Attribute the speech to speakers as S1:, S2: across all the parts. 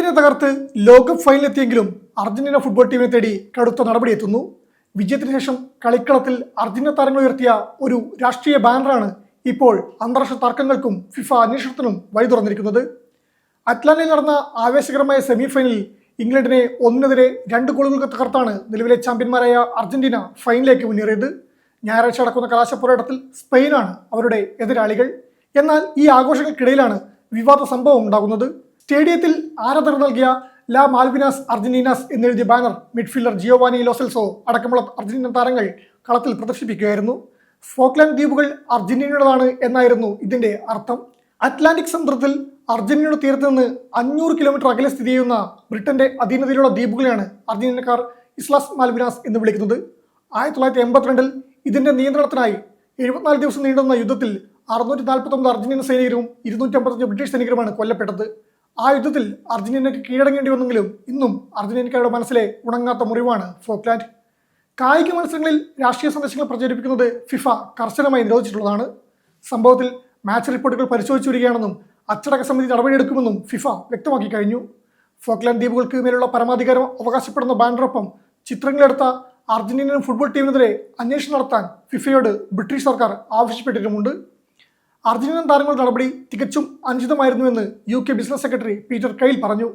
S1: സ്പെയിനിനെ തകർത്ത് ലോകകപ്പ് ഫൈനലെത്തിയെങ്കിലും Argentina football ടീമിനെ തേടി കടുത്ത നടപടിയെത്തുന്നു. വിജയത്തിന് ശേഷം കളിക്കളത്തിൽ അർജന്റീന താരങ്ങൾ ഉയർത്തിയ ഒരു രാഷ്ട്രീയ ബാനറാണ് ഇപ്പോൾ അന്താരാഷ്ട്ര തർക്കങ്ങൾക്കും ഫിഫ അന്വേഷണത്തിനും വഴി തുറന്നിരിക്കുന്നത്. അറ്റ്ലാന്റയിൽ നടന്ന ആവേശകരമായ സെമി ഫൈനലിൽ ഇംഗ്ലണ്ടിനെ 1-2 ഗോളുകൾക്ക് തകർത്താണ് നിലവിലെ ചാമ്പ്യന്മാരായ അർജന്റീന ഫൈനലിലേക്ക് മുന്നേറിയത്. ഞായറാഴ്ച നടക്കുന്ന കലാശ പോരാട്ടത്തിൽ സ്പെയിനാണ് അവരുടെ എതിരാളികൾ. എന്നാൽ ഈ ആഘോഷങ്ങൾക്കിടയിലാണ് വിവാദ സംഭവം ഉണ്ടാകുന്നത്. സ്റ്റേഡിയത്തിൽ ആരാധകർ നൽകിയ ലാ മാൽവിനാസ് അർജന്റീനാസ് എന്നെഴുതിയ banner midfielder Giovani Lo Celso അടക്കമുള്ള അർജന്റീനൻ താരങ്ങൾ കളത്തിൽ പ്രദർശിപ്പിക്കുകയായിരുന്നു. ഫോക്ലാൻഡ് ദ്വീപുകൾ അർജന്റീനയുടേതാണ് എന്നായിരുന്നു ഇതിന്റെ അർത്ഥം. അറ്റ്ലാന്റിക് സമുദ്രത്തിൽ അർജന്റീനയുടെ തീരത്ത് നിന്ന് 500 കിലോമീറ്റർ അകലെ സ്ഥിതി ചെയ്യുന്ന ബ്രിട്ടന്റെ അധീനതയിലുള്ള ദ്വീപുകളെയാണ് അർജന്റീനക്കാർ ഇസ്ലാസ് മാൽവിനാസ് എന്ന് വിളിക്കുന്നത്. 1982 ഇതിന്റെ നിയന്ത്രണത്തിനായി 74 ദിവസം നീണ്ടുന്ന യുദ്ധത്തിൽ 649 അർജന്റീന സൈനികരും 255 ബ്രിട്ടീഷ് സൈനികരുമാണ് കൊല്ലപ്പെട്ടത്. ആ യുദ്ധത്തിൽ അർജന്റീനയ്ക്ക് കീഴടങ്ങേണ്ടി വന്നെങ്കിലും ഇന്നും അർജന്റീനക്കാരുടെ മനസ്സിലെ ഉണങ്ങാത്ത മുറിവാണ് ഫോക്ലാൻഡ്. കായിക മത്സരങ്ങളിൽ രാഷ്ട്രീയ സന്ദേശങ്ങൾ പ്രചരിപ്പിക്കുന്നത് ഫിഫ കർശനമായി നിരോധിച്ചിട്ടുള്ളതാണ്. സംഭവത്തിൽ മാച്ച് റിപ്പോർട്ടുകൾ പരിശോധിച്ചു വരികയാണെന്നും അച്ചടക്ക സമിതി നടപടിയെടുക്കുമെന്നും ഫിഫ വ്യക്തമാക്കി കഴിഞ്ഞു. ഫോക്ലാൻഡ് ദ്വീപുകൾക്ക് മേലുള്ള പരമാധികാരം അവകാശപ്പെടുന്ന ബാനറൊപ്പം ചിത്രങ്ങളെടുത്ത അർജന്റീനിയൻ ഫുട്ബോൾ ടീമിനെതിരെ അന്വേഷണം നടത്താൻ ഫിഫയോട് ബ്രിട്ടീഷ് സർക്കാർ ആവശ്യപ്പെട്ടിട്ടുമുണ്ട്. അർജന്റീനൻ താരങ്ങളുടെ നടപടി തികച്ചും അനുചിതമായിരുന്നുവെന്ന് UK ബിസിനസ് സെക്രട്ടറി പീറ്റർ കെയിൽ പറഞ്ഞു.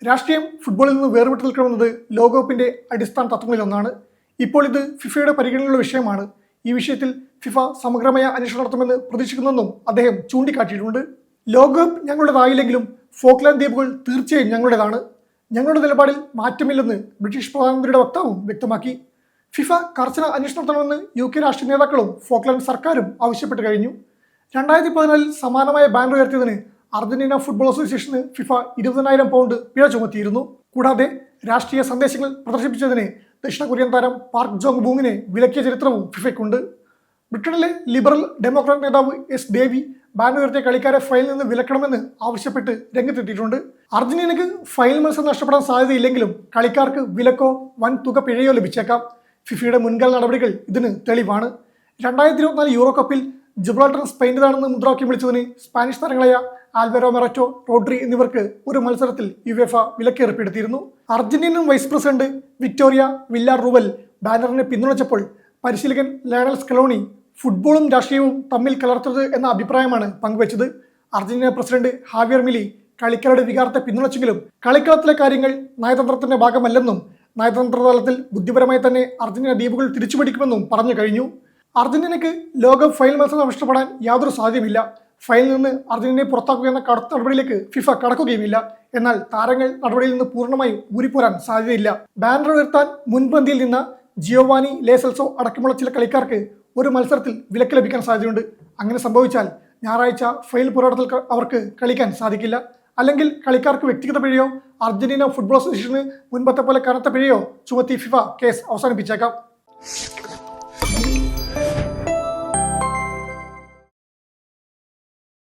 S1: രാഷ്ട്രീയം ഫുട്ബോളിൽ നിന്ന് വേർപെട്ട് നിൽക്കണമെന്നത് ലോകകപ്പിന്റെ അടിസ്ഥാന തത്വങ്ങളിലൊന്നാണ്. ഇപ്പോൾ ഇത് ഫിഫയുടെ പരിഗണനയുള്ള വിഷയമാണ്. ഈ വിഷയത്തിൽ ഫിഫ സമഗ്രമായ അന്വേഷണം നടത്തുമെന്ന് പ്രതീക്ഷിക്കുന്നെന്നും അദ്ദേഹം ചൂണ്ടിക്കാട്ടിയിട്ടുണ്ട്. ലോകകപ്പ് ഞങ്ങളുടേതായില്ലെങ്കിലും ഫോക്ലാൻഡ് ദ്വീപുകൾ തീർച്ചയായും ഞങ്ങളുടേതാണ്. ഞങ്ങളുടെ നിലപാടിൽ മാറ്റമില്ലെന്ന് ബ്രിട്ടീഷ് പ്രധാനമന്ത്രിയുടെ വക്താവും വ്യക്തമാക്കി. ഫിഫ കർശന അന്വേഷണം നടത്തണമെന്ന് UK രാഷ്ട്രീയ നേതാക്കളും ഫോക്ലാൻഡ് സർക്കാരും ആവശ്യപ്പെട്ട് കഴിഞ്ഞു. 2014 സമാനമായ ബാനർ ഉയർത്തിയതിന് അർജന്റീന ഫുട്ബോൾ അസോസിയേഷന് ഫിഫ 20,000 പൗണ്ട് പിഴ ചുമത്തിയിരുന്നു. കൂടാതെ രാഷ്ട്രീയ സന്ദേശങ്ങൾ പ്രദർശിപ്പിച്ചതിന് ദക്ഷിണ കൊറിയൻ താരം പാർക്ക് ജോങ് ബൂങ്ങിനെ വിലക്കിയ ചരിത്രവും ഫിഫയ്ക്കുണ്ട്. ബ്രിട്ടനിലെ ലിബറൽ ഡെമോക്രാറ്റ് നേതാവ് S ഡേവി ബാനർ ഉയർത്തിയ കളിക്കാരെ ഫൈനലിൽ നിന്ന് വിലക്കണമെന്ന് ആവശ്യപ്പെട്ട് രംഗത്തെത്തിയിട്ടുണ്ട്. അർജന്റീനയ്ക്ക് ഫൈനൽ മത്സരം നഷ്ടപ്പെടാൻ സാധ്യതയില്ലെങ്കിലും കളിക്കാർക്ക് വിലക്കോ വൻ തുക പിഴയോ ലഭിച്ചേക്കാം. ഫിഫയുടെ മുൻകാല നടപടികൾ ഇതിന് തെളിവാണ്. 2024 യൂറോ കപ്പിൽ ജിബ്രാൾട്ടർ സ്പെയിൻ്റെതാണെന്ന് മുദ്രാവാക്യം വിളിച്ചതിന് സ്പാനിഷ് താരങ്ങളായ ആൽവരോ മെററ്റോ, റോഡ്രി എന്നിവർക്ക് ഒരു മത്സരത്തിൽ യുവേഫ വിലക്കേർപ്പെടുത്തിയിരുന്നു. അർജന്റീനൻ വൈസ് പ്രസിഡന്റ് വിക്ടോറിയ വില്ലാർ റൂവൽ ബാനറിനെ പിന്തുണച്ചപ്പോൾ പരിശീലകൻ ലയണൽ സ്കലോണി ഫുട്ബോളും രാഷ്ട്രീയവും തമ്മിൽ കലർത്തരുത് എന്ന അഭിപ്രായമാണ് പങ്കുവച്ചത്. അർജന്റീന പ്രസിഡന്റ് ഹാവിയർ മിലി കളിക്കാരുടെ വികാരത്തെ പിന്തുണച്ചെങ്കിലും കളിക്കളത്തിലെ കാര്യങ്ങൾ നയതന്ത്രത്തിന്റെ ഭാഗമല്ലെന്നും നയതന്ത്ര തലത്തിൽ ബുദ്ധിപരമായി തന്നെ അർജന്റീന ദ്വീപുകൾ തിരിച്ചുപിടിക്കുമെന്നും പറഞ്ഞു കഴിഞ്ഞു. അർജന്റീനയ്ക്ക് ലോകകപ്പ് ഫൈനൽ മത്സരം നഷ്ടപ്പെടാൻ യാതൊരു സാധ്യതയുമില്ല. ഫൈനലിൽ നിന്ന് അർജന്റീനയെ പുറത്താക്കുക എന്ന കടുത്ത നടപടിയിലേക്ക് ഫിഫ കടക്കുകയുമില്ല. എന്നാൽ താരങ്ങൾ നടപടിയിൽ നിന്ന് പൂർണ്ണമായും ഊരിപ്പോരാൻ സാധ്യതയില്ല. ബാനർ ഉയർത്താൻ മുൻപന്തിയിൽ നിന്ന ജിയോവാനി ലോ സെൽസോ അടക്കമുള്ള ചില കളിക്കാർക്ക് ഒരു മത്സരത്തിൽ വിലക്ക് ലഭിക്കാൻ സാധ്യതയുണ്ട്. അങ്ങനെ സംഭവിച്ചാൽ ഞായറാഴ്ച ഫൈനൽ പോരാട്ടത്തിൽ അവർക്ക് കളിക്കാൻ സാധിക്കില്ല. അല്ലെങ്കിൽ കളിക്കാർക്ക് വ്യക്തിഗത പിഴയോ അർജന്റീന ഫുട്ബോൾ അസോസിയേഷന് മുൻപത്തെ പോലെ കനത്ത പിഴയോ ചുമത്തി ഫിഫ കേസ് അവസാനിപ്പിച്ചേക്കാം.